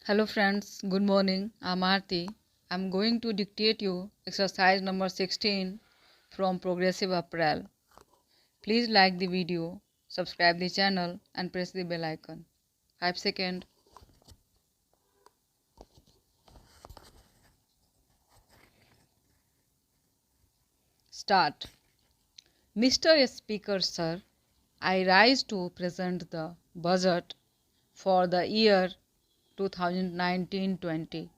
Hello friends, good morning. I'm Aarti. I'm going to dictate you exercise number 16 from Progressive Apparel. Please like the video, subscribe the channel and press the bell icon. 5 seconds. Start. Mr. Speaker Sir, I rise to present the budget for the year 2019-20.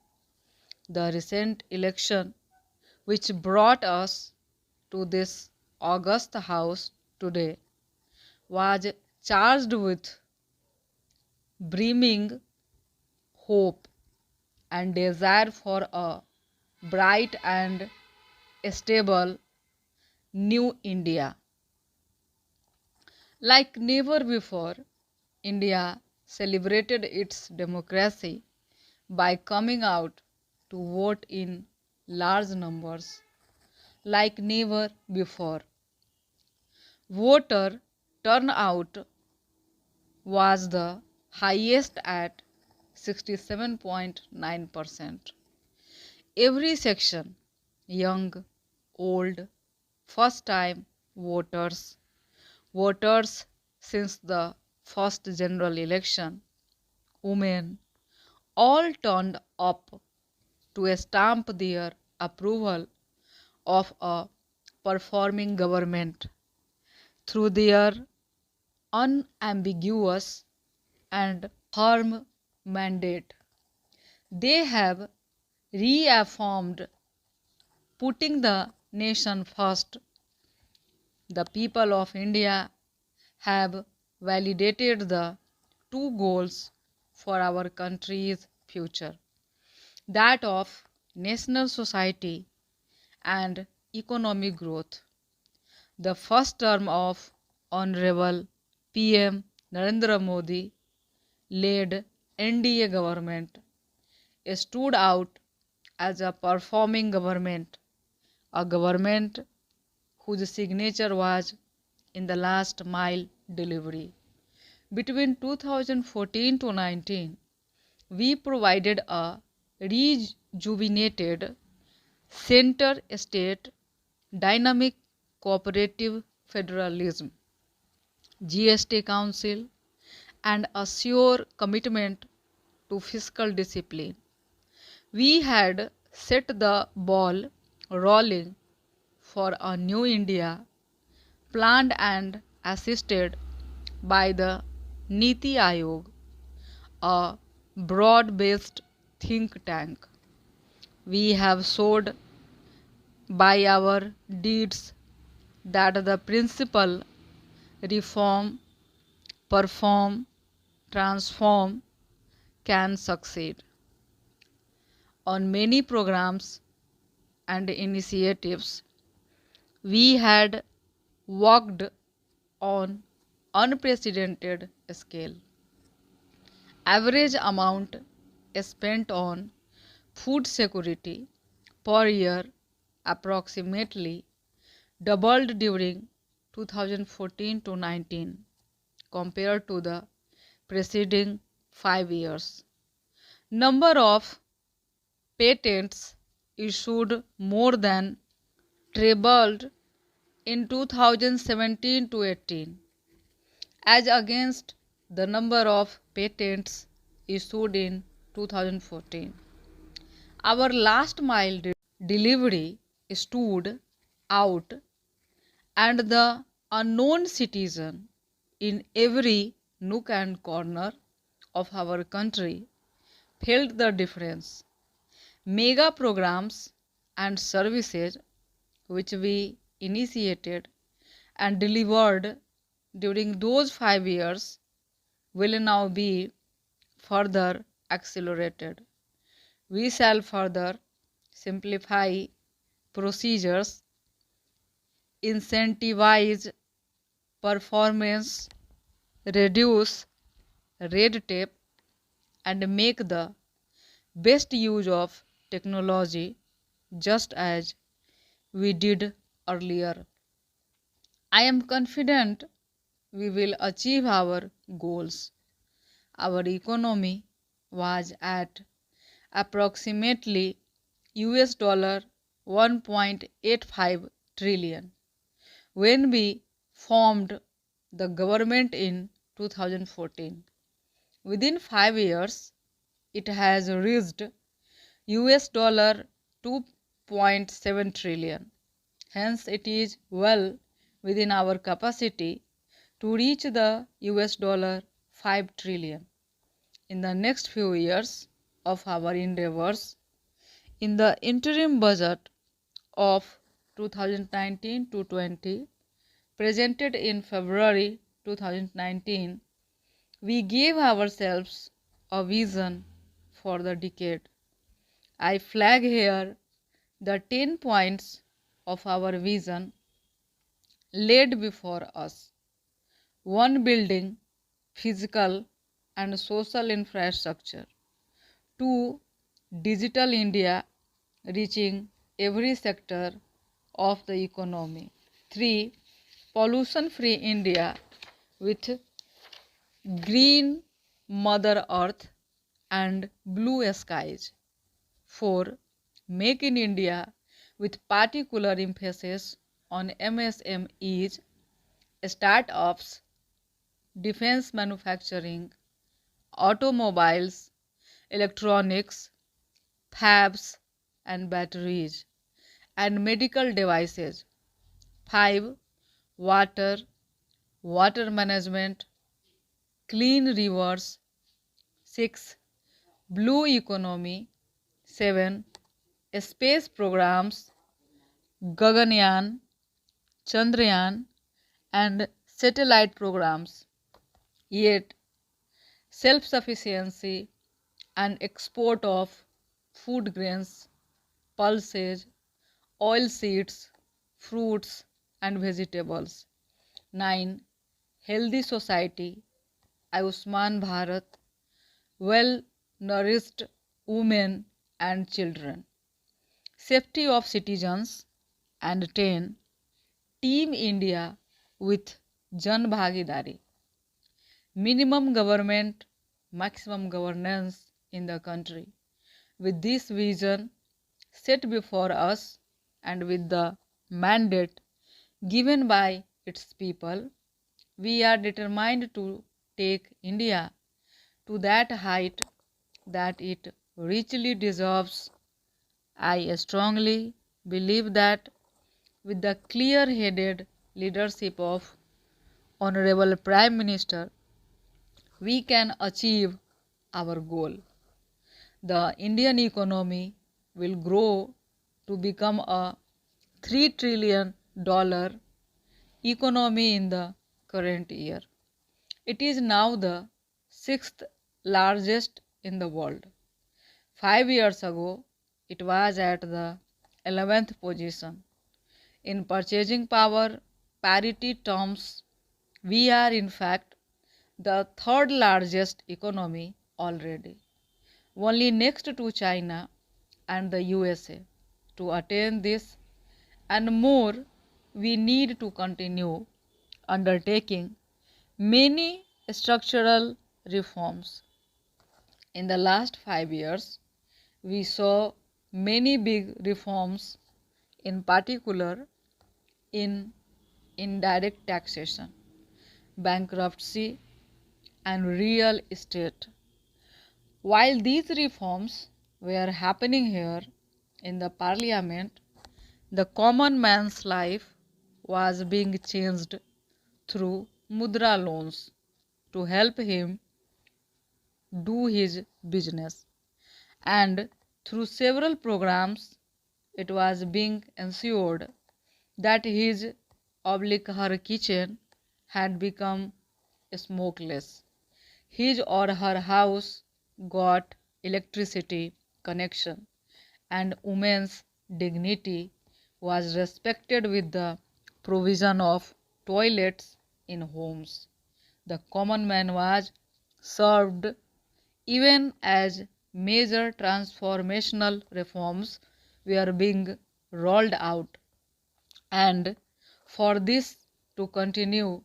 The recent election which brought us to this august house today was charged with brimming hope and desire for a bright and stable new India. Like never before, India celebrated its democracy by coming out to vote in large numbers. Like never before, voter turnout was the highest at 67.9%. Every section, young, old, first-time voters, voters since the first general election, women, all turned up to stamp their approval of a performing government through their unambiguous and firm mandate. They have reaffirmed putting the nation first. The people of India have validated the two goals for our country's future, that of national society and economic growth. The first term of Honorable PM Narendra Modi led NDA government stood out as a performing government, a government whose signature was in the last mile delivery. Between 2014 to 19, we provided a rejuvenated center-state dynamic cooperative federalism, GST Council, and a sure commitment to fiscal discipline. We had set the ball rolling for a new India, planned and assisted by the Niti Aayog, a broad-based think tank. We have showed by our deeds that the principle reform, perform, transform can succeed. On many programs and initiatives, we had worked on unprecedented scale. Average amount spent on food security per year approximately doubled during 2014 to 19 compared to the preceding 5 years. Number of patents issued more than trebled in 2017 to 18 as against the number of patents issued in 2014. Our last mile delivery stood out, and the unknown citizen in every nook and corner of our country felt the difference. Mega programs and services which we initiated and delivered during those 5 years will now be further accelerated. We shall further simplify procedures, incentivize performance, reduce red tape, and make the best use of technology just as we did earlier. I am confident we will achieve our goals. Our economy was at approximately US dollar 1.85 trillion when we formed the government in 2014. Within 5 years, it has reached US dollar 2.7 trillion. Hence, it is well within our capacity to reach the US dollar 5 trillion in the next few years of our endeavors. In the interim budget of 2019 to 20 presented in February 2019, we gave ourselves a vision for the decade. I flag here the 10 points of our vision laid before us. 1. Building physical and social infrastructure. 2. Digital India reaching every sector of the economy. 3. Pollution-free India with green Mother Earth and blue skies. 4. Make in India with particular emphasis on MSMEs, startups, defense manufacturing, automobiles, electronics, fabs and batteries, and medical devices. 5. Water, water management, clean rivers. 6. Blue economy. 7. Space programs, Gaganyaan, Chandrayaan, and satellite programs. 8. Self-sufficiency and export of food grains, pulses, oilseeds, fruits and vegetables. 9. Healthy society, Ayushman Bharat, well-nourished women and children. Safety of citizens. And 10. Team India with Jan Bhagidari. Minimum government, maximum governance in the country. With this vision set before us and with the mandate given by its people, we are determined to take India to that height that it richly deserves. I strongly believe that with the clear-headed leadership of Honorable Prime Minister, we can achieve our goal. The Indian economy will grow to become a $3 trillion economy in the current year. It is now the 6th largest in the world. 5 years ago, it was at the 11th position. In purchasing power parity terms, we are in fact the 3rd largest economy already, only next to China and the USA. To attain this and more, we need to continue undertaking many structural reforms. In the last 5 years, we saw many big reforms, in particular in indirect taxation, bankruptcy, and real estate. While these reforms were happening here in the parliament, the common man's life was being changed through mudra loans to help him do his business, and through several programs it was being ensured that his oblique her kitchen had become smokeless. His or her house got electricity connection, and women's dignity was respected with the provision of toilets in homes. The common man was served even as major transformational reforms were being rolled out. And for this to continue,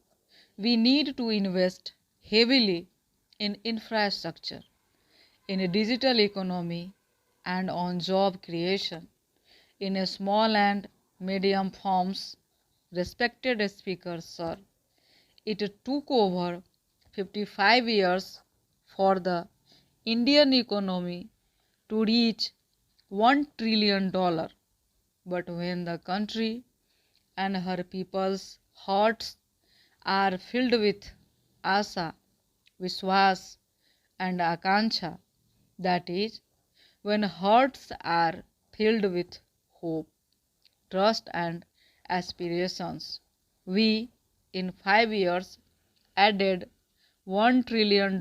we need to invest heavily in infrastructure. in a digital economy and on job creation in a small and medium firms. Respected speaker, sir, it took over 55 years for the Indian economy to reach $1 trillion. But when the country and her people's hearts are filled with asa, viswas, and akanksha, that is, when hearts are filled with hope, trust, and aspirations, we, in 5 years, added $1 trillion.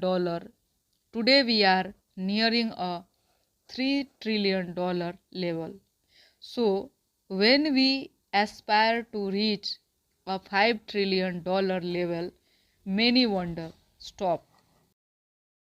Today we are nearing a $3 trillion level. So, when we aspire to reach a $5 trillion level, many wonder, stop,